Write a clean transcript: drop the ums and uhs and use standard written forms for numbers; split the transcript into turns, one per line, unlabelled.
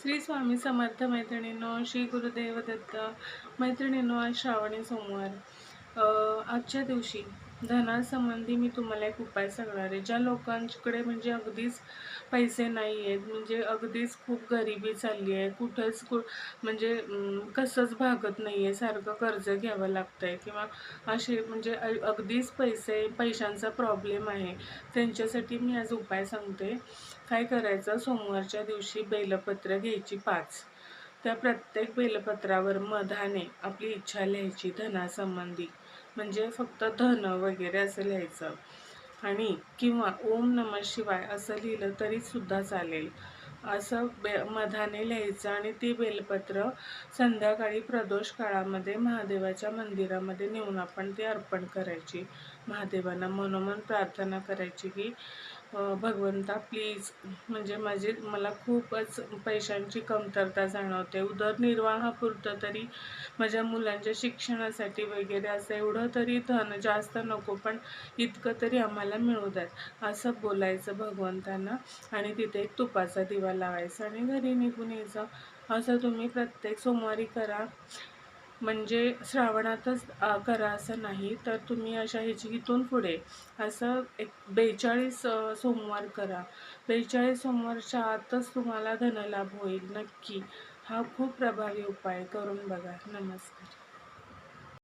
श्री स्वामी समर्थ मैत्रिणींनो, श्री गुरुदेव दत्त मैत्रिणींनो. आज श्रावणी सोमवार. आजच्या दिवशी धनासंबंधी मी तुम्हाला एक उपाय सांगणार आहे. ज्या लोकांकडे म्हणजे अगदीच पैसे नाही आहेत, म्हणजे अगदीच खूप गरिबी चालली आहे, म्हणजे कसंच भागत नाही आहे, सारखं कर्ज घ्यावं लागतं आहे किंवा असे म्हणजे अगदीच पैशांचा प्रॉब्लेम आहे, त्यांच्यासाठी मी आज उपाय सांगते. काय करायचं, सोमवारच्या दिवशी बेलपत्र घ्यायची 5. त्या प्रत्येक बेलपत्रावर मधाने आपली इच्छा लिहायची धनासंबंधी, म्हणजे फक्त धन वगैरे असं लिहायचं. आणि किंवा ओम नमः शिवाय असं लिहिलं तरी सुद्धा चालेल. असं मधाने लिहायचं आणि ती बेलपत्र संध्याकाळी प्रदोष काळामध्ये महादेवाच्या मंदिरामध्ये नेऊन आपण ते अर्पण करायची. महादेवांना मनोमन प्रार्थना करायची की भगवंता प्लीज, म्हणजे मला खूपच पैशांची कमतरता जाणवते, उदरनिर्वाहापुरतं तरी माझ्या मुलांच्या शिक्षणासाठी वगैरे असं एवढं तरी धन जास्त नको, पण इतकं तरी आम्हाला मिळू द्यात, असं बोलायचं भगवंतांना. आणि तिथे एक तुपाचा दिवा लावायचा आणि घरी निघून यायचं. असं तुम्ही प्रत्येक सोमवारी करा. म्हणजे श्रावणातच करा असं नाही, तर तुम्ही अशा इथून पुढे असं एक 42 सोमवार करा. 42 सोमवारच्या आतच तुम्हाला धनलाभ होईल नक्की. हा खूप प्रभावी उपाय, करून बघा. नमस्कार.